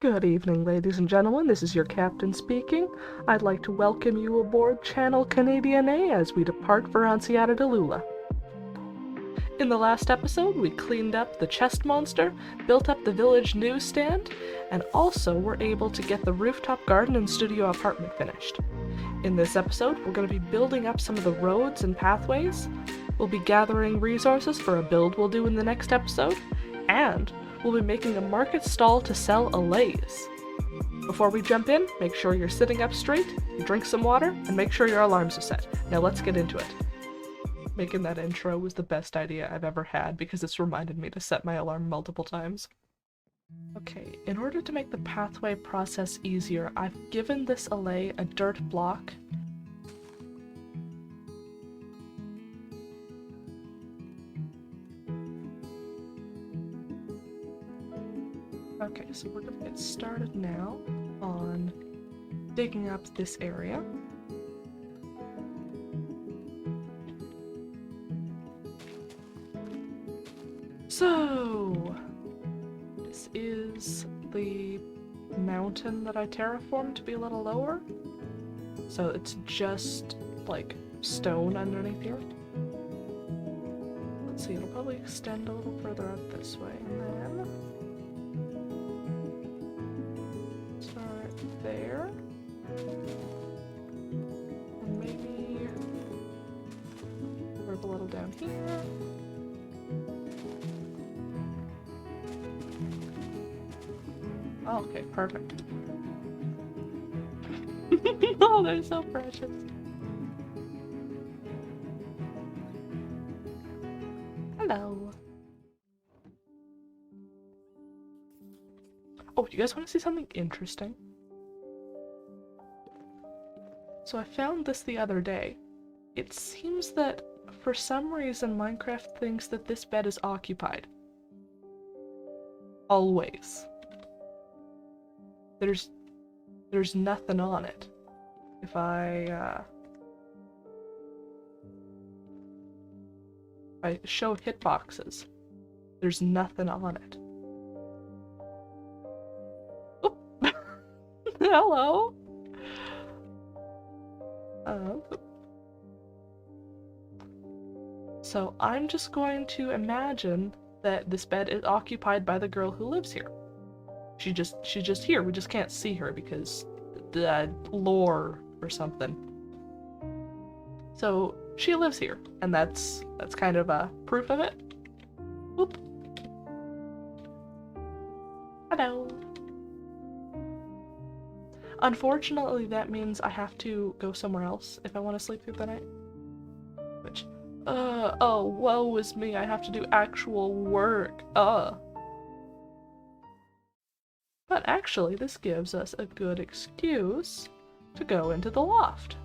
Good evening, ladies and gentlemen. This is your captain speaking. I'd like to welcome you aboard channel CanaDNA as we depart for Enseada de Lula. In the last episode, we cleaned up the chest monster, built up the village newsstand, and also were able to get the rooftop garden and studio apartment finished. In this episode, we're going to be building up some of the roads and pathways. We'll be gathering resources for a build we'll do in the next episode, and we'll be making a market stall to sell Allays. Before we jump in, make sure you're sitting up straight, you drink some water, and make sure your alarms are set. Now let's get into it. Making that intro was the best idea I've ever had because it's reminded me to set my alarm multiple times. Okay, in order to make the pathway process easier, I've given this Allay a dirt block. Okay, so we're gonna get started now on digging up this area. So, this is the mountain that I terraformed to be a little lower. So it's just like stone underneath here. Let's see, it'll probably extend a little further out this way, and then start there. And maybe work a little down here. Oh, okay, perfect. Oh, they're so precious. Hello. Oh, you guys want to see something interesting? So I found this the other day. It seems that for some reason Minecraft thinks that this bed is occupied. Always. There's nothing on it. If I show hitboxes, there's nothing on it. Oop. Hello. So I'm just going to imagine that this bed is occupied by the girl who lives here. She's just here. We just can't see her because the lore or something. So she lives here, and that's kind of a proof of it. Oop. Hello. Unfortunately, that means I have to go somewhere else if I want to sleep through the night. Which, oh, woe is me. I have to do actual work. But actually, this gives us a good excuse to go into the loft.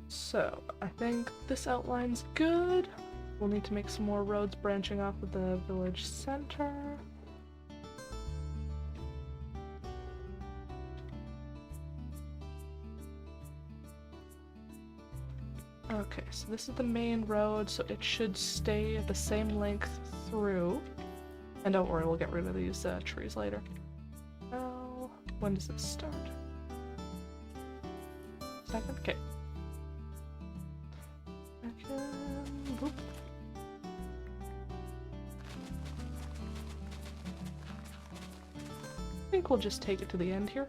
So, I think this outline's good. We'll need to make some more roads branching off of the village center. Okay, so this is the main road, so it should stay at the same length through. And don't worry, we'll get rid of these trees later. Now, when does it start? Second? Okay. Whoop. I think we'll just take it to the end here.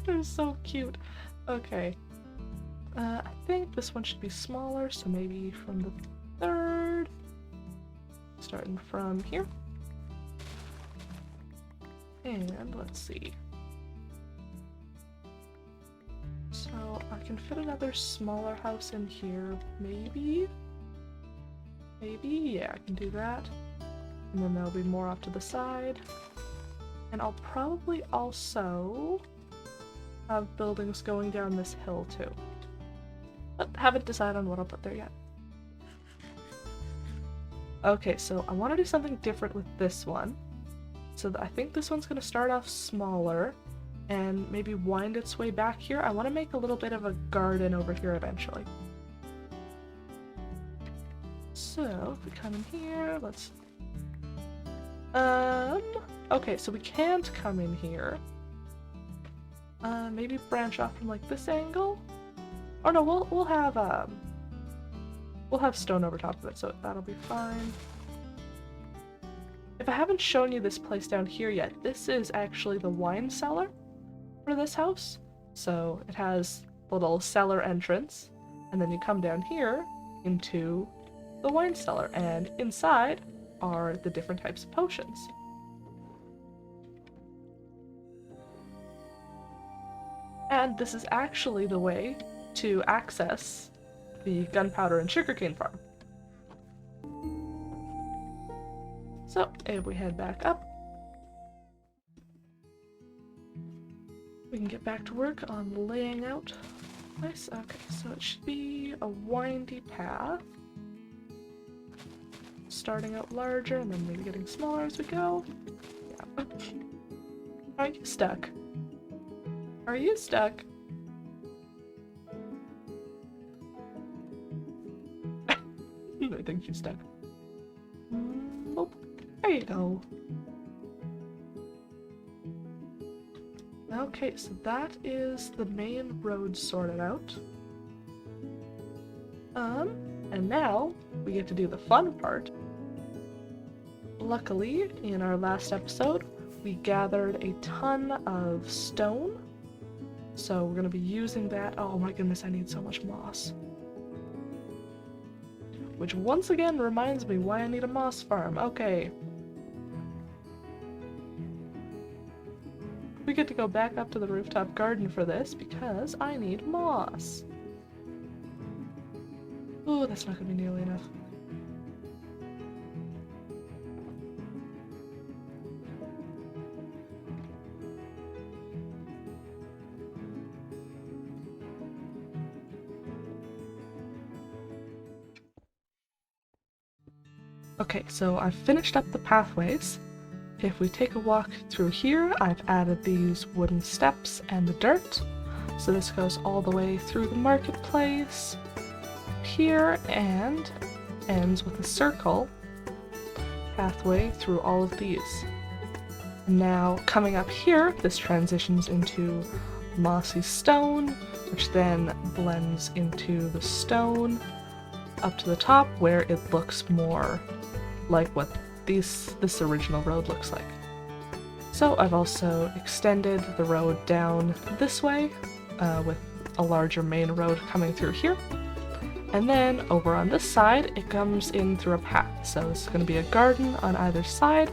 They're so cute. Okay. I think this one should be smaller, so maybe from the third. Starting from here. And let's see. So I can fit another smaller house in here, maybe? Maybe? Yeah, I can do that. And then there'll be more off to the side. And I'll probably also have buildings going down this hill too. But haven't decided on what I'll put there yet. Okay, so I want to do something different with this one. So I think this one's going to start off smaller and maybe wind its way back here. I want to make a little bit of a garden over here eventually. So if we come in here, let's... okay, so we can't come in here. Maybe branch off from like this angle? Oh no, we'll have stone over top of it, so that'll be fine. If I haven't shown you this place down here yet, this is actually the wine cellar for this house. So it has a little cellar entrance, and then you come down here into the wine cellar, and inside are the different types of potions. And this is actually the way to access the gunpowder and sugarcane farm. So, if we head back up, we can get back to work on laying out. Nice, okay, so it should be a windy path. Starting out larger and then maybe getting smaller as we go. Yeah. Are you stuck? Are you stuck? I think she's stuck. Nope. There you go. Okay, so that is the main road sorted out. And now we get to do the fun part. Luckily, in our last episode, we gathered a ton of stone. So we're gonna be using that. Oh my goodness, I need so much moss. Which once again reminds me why I need a moss farm. Okay. We get to go back up to the rooftop garden for this because I need moss. Ooh, that's not gonna be nearly enough. Okay, so I've finished up the pathways. If we take a walk through here, I've added these wooden steps and the dirt. So this goes all the way through the marketplace here and ends with a circle pathway through all of these. Now coming up here, this transitions into mossy stone, which then blends into the stone up to the top where it looks more like what this original road looks like. So I've also extended the road down this way with a larger main road coming through here. And then over on this side, it comes in through a path. So this is going to be a garden on either side.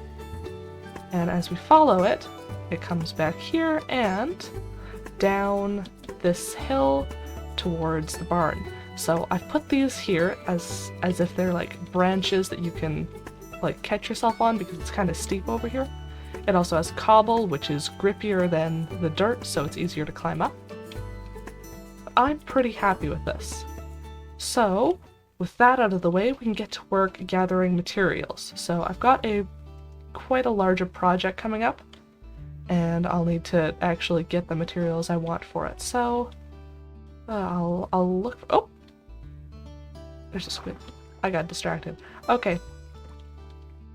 And as we follow it, it comes back here and down this hill towards the barn. So I've put these here as if they're like branches that you can like catch yourself on because it's kind of steep over here. It also has cobble, which is grippier than the dirt, so it's easier to climb up. I'm pretty happy with this. So with that out of the way, we can get to work gathering materials. So I've got quite a larger project coming up, and I'll need to actually get the materials I want for it. So I'll look. Oh, there's a squid. I got distracted. Okay.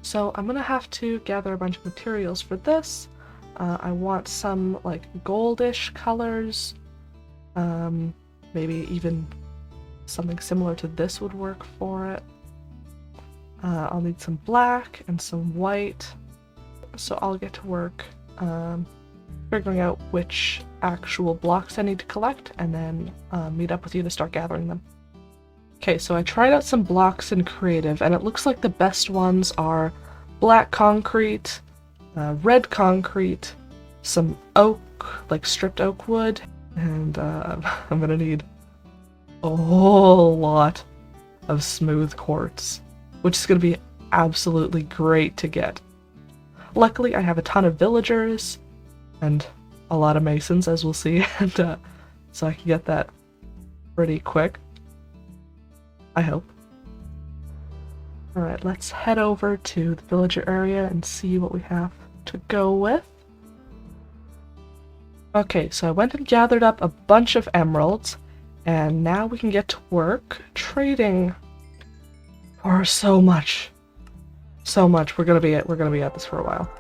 So I'm gonna have to gather a bunch of materials for this. I want some like goldish colors. Maybe even something similar to this would work for it. I'll need some black and some white. So I'll get to work figuring out which actual blocks I need to collect and then meet up with you to start gathering them. Okay, so I tried out some blocks in creative and it looks like the best ones are black concrete, red concrete, some oak, like stripped oak wood, and I'm gonna need a whole lot of smooth quartz, which is gonna be absolutely great to get. Luckily, I have a ton of villagers and a lot of masons, as we'll see, and so I can get that pretty quick. I hope. Alright, let's head over to the villager area and see what we have to go with. Okay, so I went and gathered up a bunch of emeralds, and now we can get to work trading for so much. So much. We're gonna be at this for a while.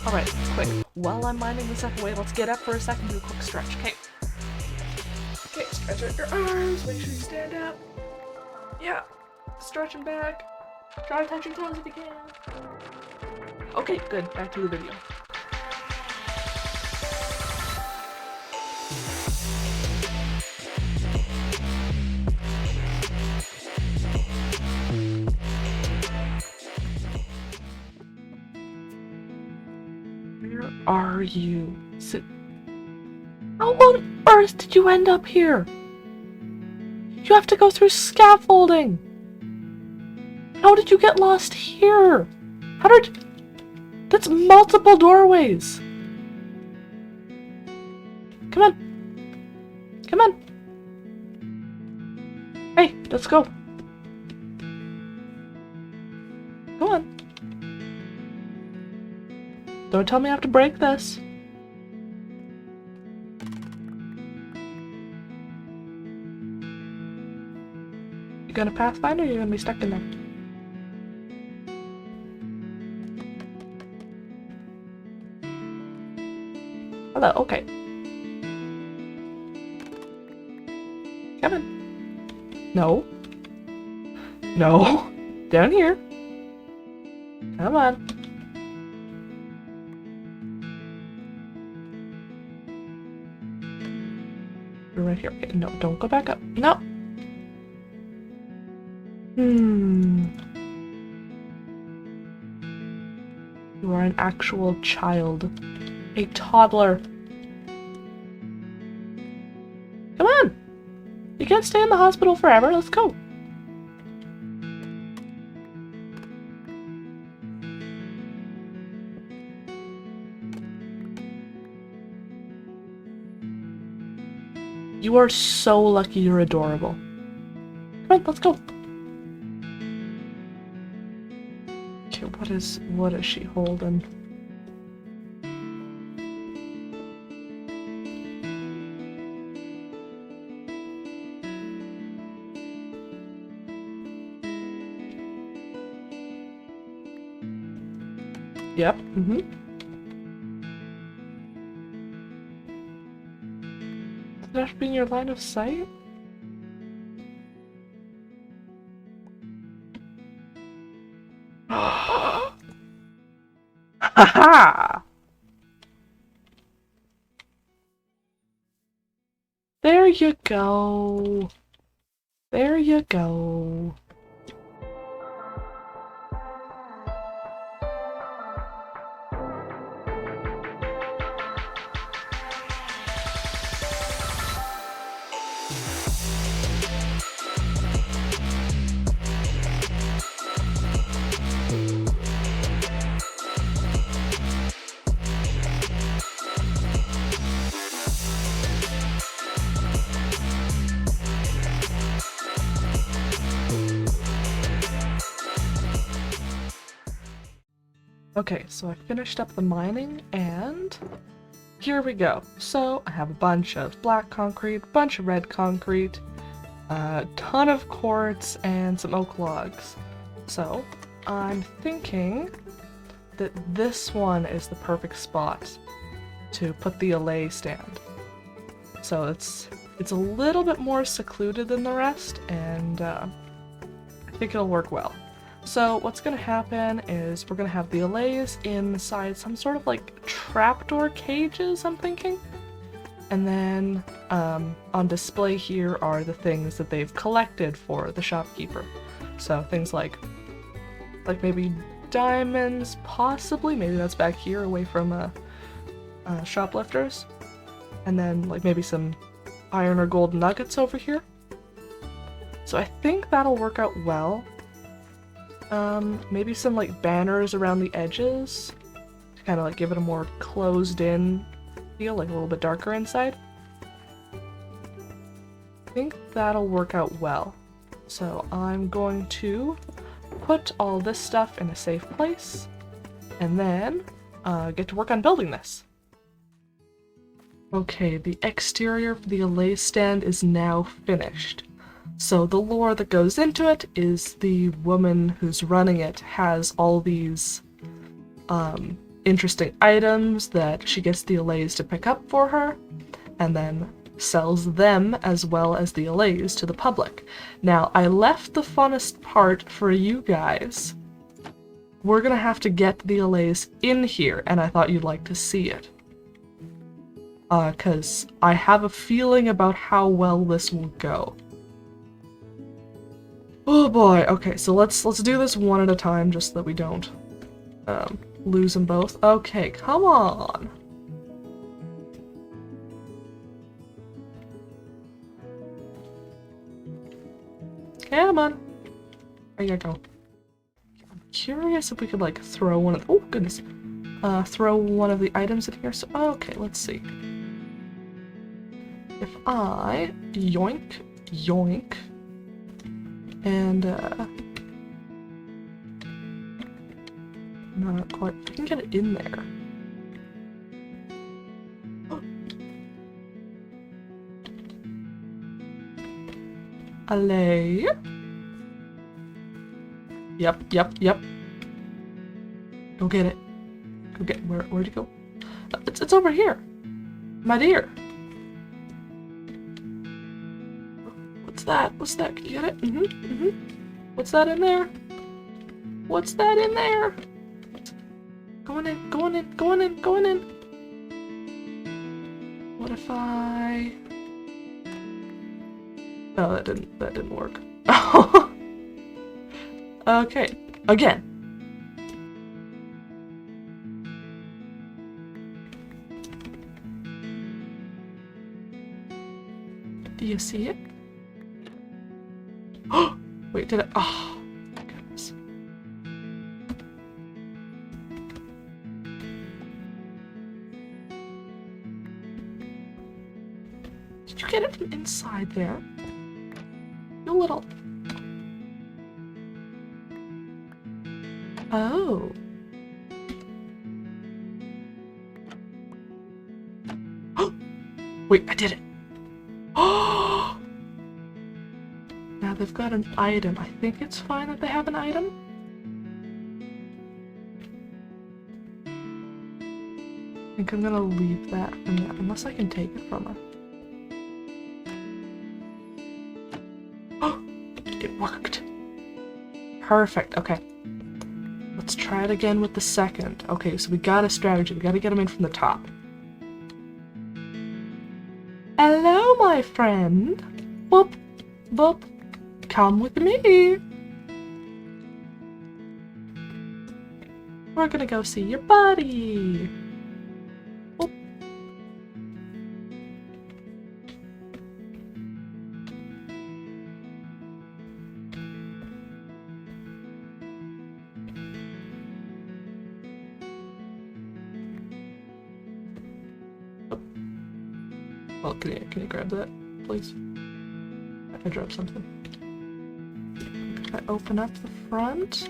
Alright, quick. While I'm mining the second way, let's get up for a second, do a quick stretch, okay? Okay, stretch out your arms, make sure you stand up. Yeah, stretching back. Try to touch your toes if you can. Okay, good. Back to the video. Where are you? How on earth did you end up here? You have to go through scaffolding! How did you get lost here? How did... That's multiple doorways! Come on! Come on! Hey, let's go! Go on! Don't tell me I have to break this! You gonna pathfind or you're gonna be stuck in there? Hello, okay. Come on. No. No. Down here. Come on. You're right here. Okay, no, don't go back up. No. You are an actual child. A toddler. Come on! You can't stay in the hospital forever. Let's go. You are so lucky you're adorable. Come on, let's go. Okay, what is she holding? Yep, Does it have to be in your line of sight? Ha-ha! There you go. There you go. Okay, so I finished up the mining, and here we go. So I have a bunch of black concrete, a bunch of red concrete, a ton of quartz, and some oak logs. So I'm thinking that this one is the perfect spot to put the Allay stand. So it's a little bit more secluded than the rest, and I think it'll work well. So what's gonna happen is we're gonna have the Allays inside some sort of like trapdoor cages, I'm thinking. And then on display here are the things that they've collected for the shopkeeper. So things like maybe diamonds, possibly, maybe that's back here away from shoplifters. And then like maybe some iron or gold nuggets over here. So I think that'll work out well. Maybe some like banners around the edges to kind of like give it a more closed in feel, like a little bit darker inside. I think that'll work out well. So I'm going to put all this stuff in a safe place and then get to work on building this. Okay, the exterior for the Allay stand is now finished. So the lore that goes into it is the woman who's running it has all these interesting items that she gets the Allays to pick up for her, and then sells them as well as the Allays to the public. Now, I left the funnest part for you guys. We're gonna have to get the Allays in here, and I thought you'd like to see it. 'Cause I have a feeling about how well this will go. Oh boy, okay, so let's do this one at a time just so that we don't lose them both. Okay, come on! Come on! There you go. I'm curious if we could like throw one of the— oh goodness! Throw one of the items in here. So okay, let's see. If I yoink, yoink, and not quite. I can get it in there. Allay. Yep. Go get it. Go get— where'd it go? It's over here, my dear. What's that? What's that? Can you get it? What's that in there? What's that in there? Going in, going in, going in, going in. What if I— oh, that didn't work. Okay, again. Do you see it? Wait, did I— oh, goodness. Did you get it from inside there? You little— oh. Wait, I did it. Oh! Now they've got an item. I think it's fine that they have an item. I think I'm gonna leave that from that, unless I can take it from her. Oh! It worked. Perfect. Okay. Let's try it again with the second. Okay, so we got a strategy. We gotta get them in from the top. Hello, my friend. Boop, boop. Come with me. We're gonna go see your buddy. Boop. Well, can you grab that, please? I dropped something. I open up the front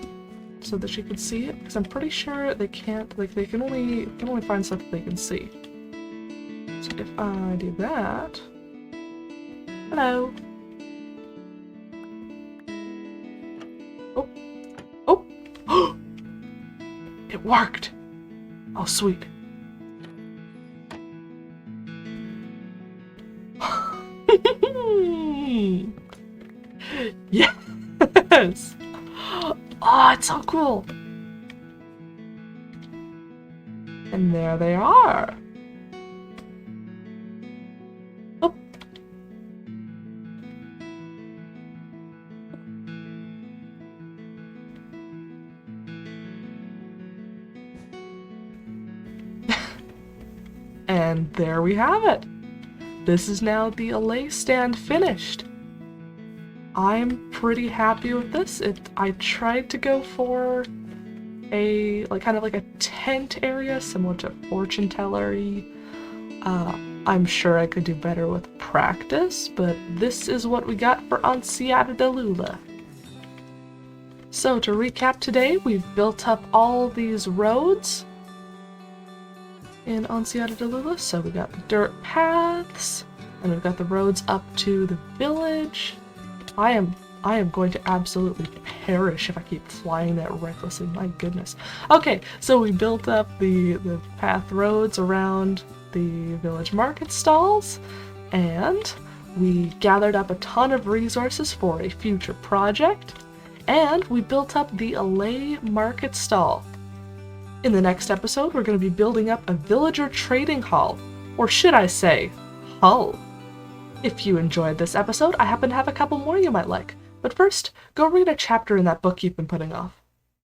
so that she can see it, because I'm pretty sure they can't, like, they can only find stuff that they can see. So if I do that— hello. Oh. Oh. It worked. Oh, sweet. Yes! Oh, so cool! And there they are! Oh. And there we have it! This is now the Allay stand finished. I'm pretty happy with this. I tried to go for a kind of like a tent area similar to fortune teller-y. I'm sure I could do better with practice, but this is what we got for Enseada de Lula. So to recap today, we've built up all these roads in Enseada de Lula. So we got the dirt paths, and we've got the roads up to the village. I am going to absolutely perish if I keep flying that recklessly, my goodness. Okay, so we built up the path roads around the village market stalls, and we gathered up a ton of resources for a future project, and we built up the Allay market stall. In the next episode, we're going to be building up a villager trading hall, or should I say, hull. If you enjoyed this episode, I happen to have a couple more you might like. But first, go read a chapter in that book you've been putting off.